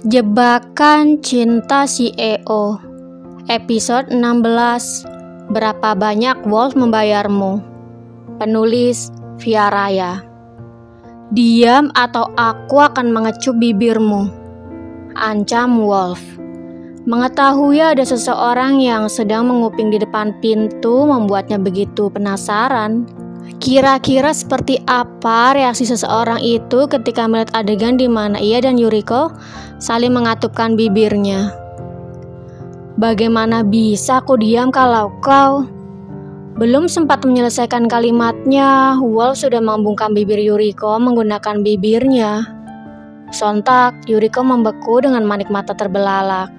Jebakan Cinta CEO Episode 16. Berapa banyak Wolf membayarmu? Penulis Via Raya. Diam atau aku akan mengecup bibirmu, ancam Wolf. Mengetahui ada seseorang yang sedang menguping di depan pintu membuatnya begitu penasaran. Kira-kira seperti apa reaksi seseorang itu ketika melihat adegan di mana ia dan Yuriko saling mengatupkan bibirnya. Bagaimana bisa aku diam kalau kau? Belum sempat menyelesaikan kalimatnya, Wolf sudah membungkam bibir Yuriko menggunakan bibirnya. Sontak, Yuriko membeku dengan manik mata terbelalak.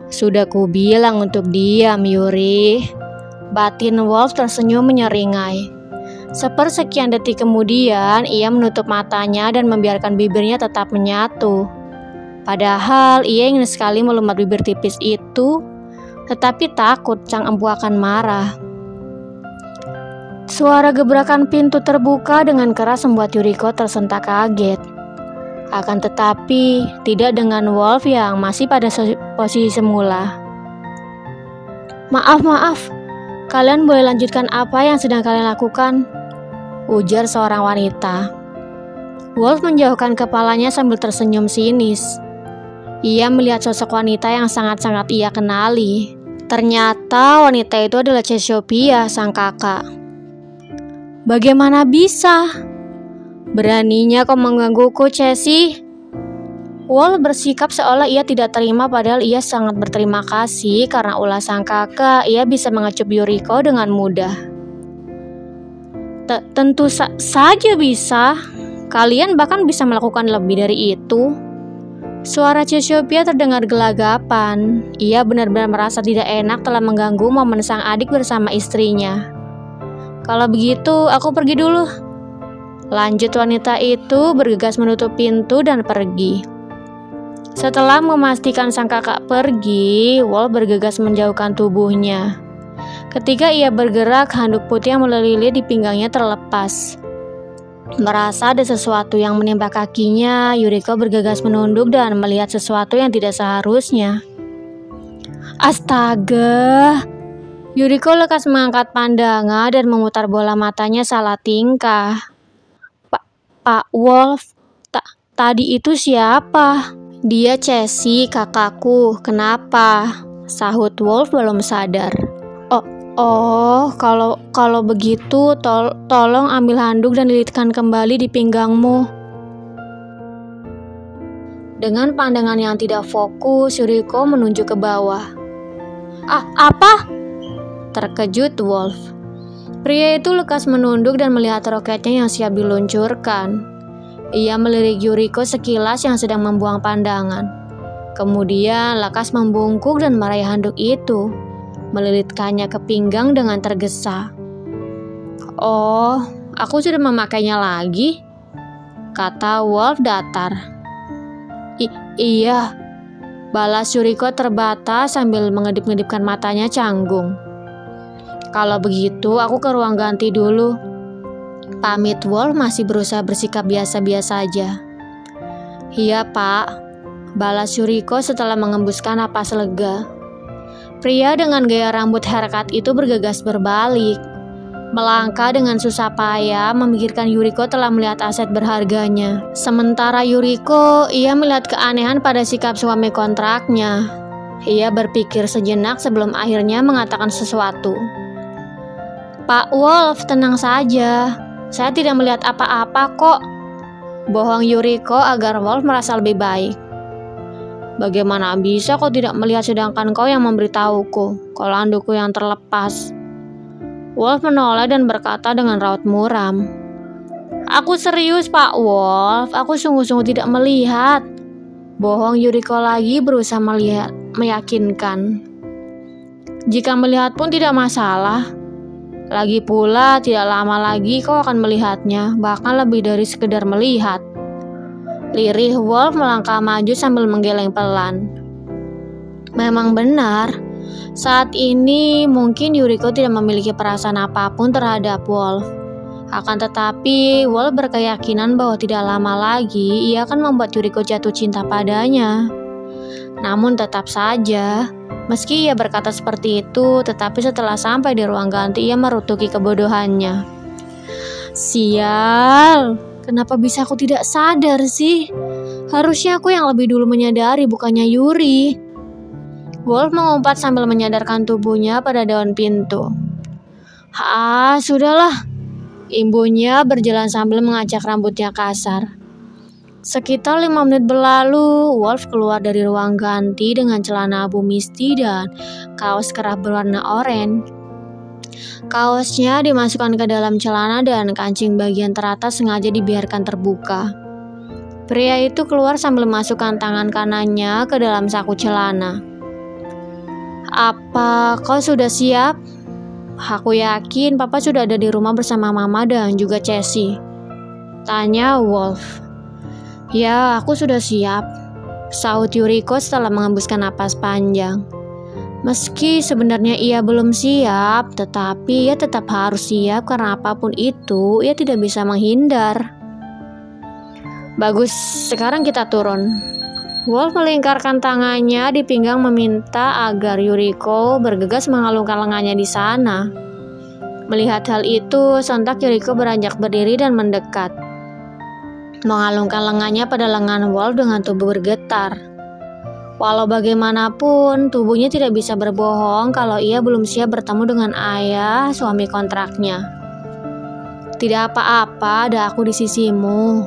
Sudah kubilang untuk diam, Yuri. Batin Wolf tersenyum menyeringai. Sepersekian detik kemudian, ia menutup matanya dan membiarkan bibirnya tetap menyatu. Padahal ia ingin sekali melumat bibir tipis itu, tetapi takut sang empu akan marah. Suara gebrakan pintu terbuka dengan keras membuat Yuriko tersentak kaget. Akan tetapi, tidak dengan Wolf yang masih pada posisi semula. Maaf, kalian boleh lanjutkan apa yang sedang kalian lakukan, ujar seorang wanita. Wolf menjauhkan kepalanya sambil tersenyum sinis. Ia melihat sosok wanita yang sangat-sangat ia kenali. Ternyata wanita itu adalah Cassiopeia, sang kakak. Bagaimana bisa? Beraninya kau menggangguku, Cassie? Wolf bersikap seolah ia tidak terima, padahal ia sangat berterima kasih karena ulah sang kakak ia bisa mengecup Yuriko dengan mudah. Tentu saja bisa. Kalian bahkan bisa melakukan lebih dari itu. Suara Cassiopeia terdengar gelagapan. Ia benar-benar merasa tidak enak telah mengganggu momen sang adik bersama istrinya. Kalau begitu, aku pergi dulu. Lanjut wanita itu bergegas menutup pintu dan pergi. Setelah memastikan sang kakak pergi, Wolf bergegas menjauhkan tubuhnya. Ketika ia bergerak, handuk putih yang meliliit di pinggangnya terlepas. Merasa ada sesuatu yang menimpa kakinya, Yuriko bergegas menunduk dan melihat sesuatu yang tidak seharusnya. Astaga! Yuriko lekas mengangkat pandangan dan memutar bola matanya salah tingkah. Pak Wolf, tadi itu siapa? Dia Cassie, kakakku. Kenapa? Sahut Wolf belum sadar. Oh, kalau begitu tolong ambil handuk dan lilitkan kembali di pinggangmu. Dengan pandangan yang tidak fokus, Yuriko menunjuk ke bawah. Apa? Terkejut Wolf. Pria itu lekas menunduk dan melihat roketnya yang siap diluncurkan. Ia melirik Yuriko sekilas yang sedang membuang pandangan. Kemudian lekas membungkuk dan meraih handuk itu, melilitkannya ke pinggang dengan tergesa. Oh, aku sudah memakainya lagi, kata Wolf datar. Iya, balas Yuriko terbatas sambil mengedip-ngedipkan matanya canggung. Kalau begitu, aku ke ruang ganti dulu. Pamit Wolf masih berusaha bersikap biasa-biasa saja. Iya, Pak, balas Yuriko setelah mengembuskan napas lega. Pria dengan gaya rambut haircut itu bergegas berbalik. Melangkah dengan susah payah memikirkan Yuriko telah melihat aset berharganya. Sementara Yuriko, ia melihat keanehan pada sikap suami kontraknya. Ia berpikir sejenak sebelum akhirnya mengatakan sesuatu. Pak Wolf, tenang saja. Saya tidak melihat apa-apa kok. Bohong Yuriko agar Wolf merasa lebih baik. Bagaimana bisa kau tidak melihat sedangkan kau yang memberitahuku kalau handukku yang terlepas? Wolf menoleh dan berkata dengan raut muram. Aku serius, Pak Wolf. Aku sungguh-sungguh tidak melihat. Bohong Yuriko lagi berusaha meyakinkan. Jika melihat pun tidak masalah. Lagi pula tidak lama lagi kau akan melihatnya, bahkan lebih dari sekedar melihat. Lirih Wolf melangkah maju sambil menggeleng pelan. Memang benar, saat ini mungkin Yuriko tidak memiliki perasaan apapun terhadap Wolf. Akan tetapi, Wolf berkeyakinan bahwa tidak lama lagi ia akan membuat Yuriko jatuh cinta padanya. Namun tetap saja, meski ia berkata seperti itu, tetapi setelah sampai di ruang ganti ia merutuki kebodohannya. Sial, kenapa bisa aku tidak sadar sih? Harusnya aku yang lebih dulu menyadari, bukannya Yuri. Wolf mengumpat sambil menyadarkan tubuhnya pada daun pintu. Sudahlah. Imbunya berjalan sambil mengacak rambutnya kasar. Sekitar 5 menit berlalu, Wolf keluar dari ruang ganti dengan celana abu misti dan kaos kerah berwarna oranye. Kaosnya dimasukkan ke dalam celana dan kancing bagian teratas sengaja dibiarkan terbuka. Pria itu keluar sambil memasukkan tangan kanannya ke dalam saku celana. Apa kau sudah siap? Aku yakin papa sudah ada di rumah bersama mama dan juga Cassie. Tanya Wolf. Ya, aku sudah siap, sahut Yuriko setelah mengembuskan napas panjang. Meski sebenarnya ia belum siap, tetapi ia tetap harus siap karena apapun itu ia tidak bisa menghindar. Bagus, sekarang kita turun. Wolf melingkarkan tangannya di pinggang meminta agar Yuriko bergegas mengalungkan lengannya di sana. Melihat hal itu, sontak Yuriko beranjak berdiri dan mendekat. Mengalungkan lengannya pada lengan Wolf dengan tubuh bergetar. Walau bagaimanapun, tubuhnya tidak bisa berbohong kalau ia belum siap bertemu dengan ayah suami kontraknya. Tidak apa-apa, ada aku di sisimu.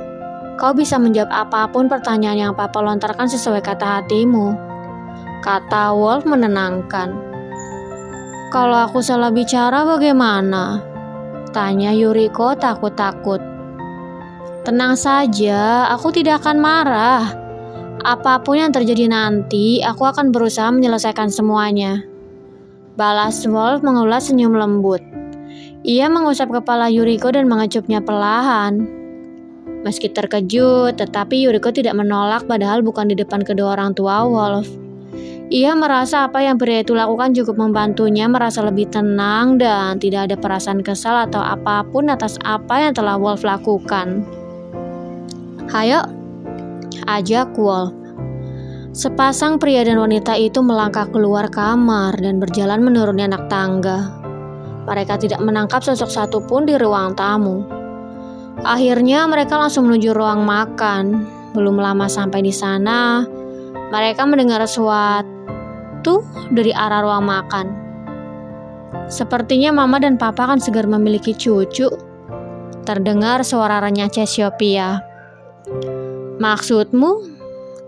Kau bisa menjawab apapun pertanyaan yang papa lontarkan sesuai kata hatimu, kata Wolf menenangkan. Kalau aku salah bicara bagaimana? Tanya Yuriko takut-takut. Tenang saja, aku tidak akan marah. Apapun yang terjadi nanti, aku akan berusaha menyelesaikan semuanya. Balas Wolf mengulas senyum lembut. Ia mengusap kepala Yuriko dan mengecupnya perlahan. Meski terkejut, tetapi Yuriko tidak menolak padahal bukan di depan kedua orang tua Wolf. Ia merasa apa yang pria itu lakukan cukup membantunya merasa lebih tenang dan tidak ada perasaan kesal atau apapun atas apa yang telah Wolf lakukan. Hayo, ajak Wolf. Sepasang pria dan wanita itu melangkah keluar kamar dan berjalan menuruni anak tangga. Mereka tidak menangkap sosok satupun di ruang tamu. Akhirnya mereka langsung menuju ruang makan. Belum lama sampai di sana, mereka mendengar sesuatu dari arah ruang makan. Sepertinya mama dan papa akan segera memiliki cucu. Terdengar suara renyah Cassiopeia. Maksudmu?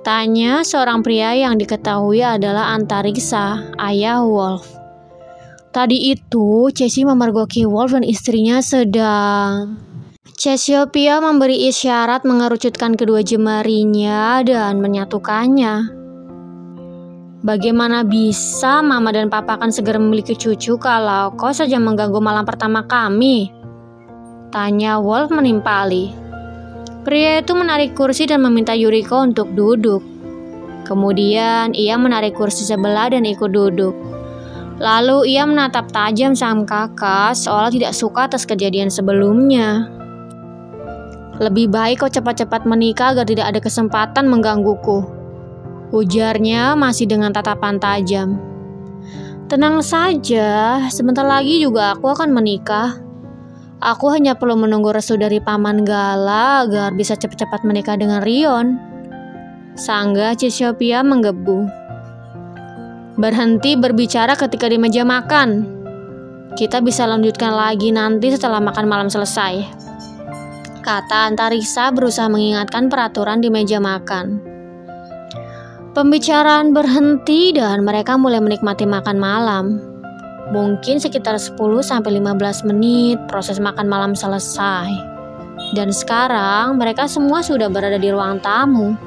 Tanya seorang pria yang diketahui adalah Antariksa, ayah Wolf. Tadi itu Cassie memergoki Wolf dan istrinya sedang... Cassiopeia memberi isyarat mengerucutkan kedua jemarinya dan menyatukannya. Bagaimana bisa mama dan papa akan segera memiliki cucu kalau kau saja mengganggu malam pertama kami? Tanya Wolf menimpali. Pria itu menarik kursi dan meminta Yuriko untuk duduk. Kemudian ia menarik kursi sebelah dan ikut duduk. Lalu ia menatap tajam sang kakak seolah tidak suka atas kejadian sebelumnya. Lebih baik kau cepat-cepat menikah agar tidak ada kesempatan menggangguku, ujarnya masih dengan tatapan tajam. Tenang saja, sebentar lagi juga aku akan menikah. Aku hanya perlu menunggu restu dari Paman Gala agar bisa cepat-cepat menikah dengan Rion. Sanggah Cassiopeia menggebu. Berhenti berbicara ketika di meja makan. Kita bisa lanjutkan lagi nanti setelah makan malam selesai, kata Antariksa berusaha mengingatkan peraturan di meja makan. Pembicaraan berhenti dan mereka mulai menikmati makan malam. Mungkin sekitar 10-15 menit proses makan malam selesai. Dan sekarang mereka semua sudah berada di ruang tamu.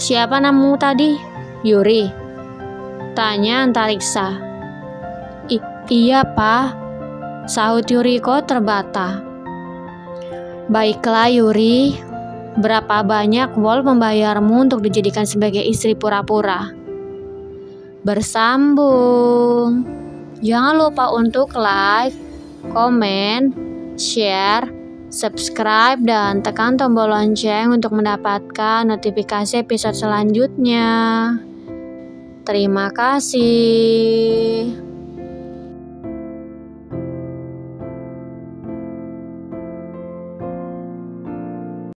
Siapa namamu tadi? Yuri, tanya Antariksa. Iya, Pak, sahut Yuriko terbata. Baiklah Yuri, berapa banyak Wolf membayarmu untuk dijadikan sebagai istri pura-pura? Bersambung. Jangan lupa untuk like, komen, share, subscribe, dan tekan tombol lonceng untuk mendapatkan notifikasi episode selanjutnya. Terima kasih.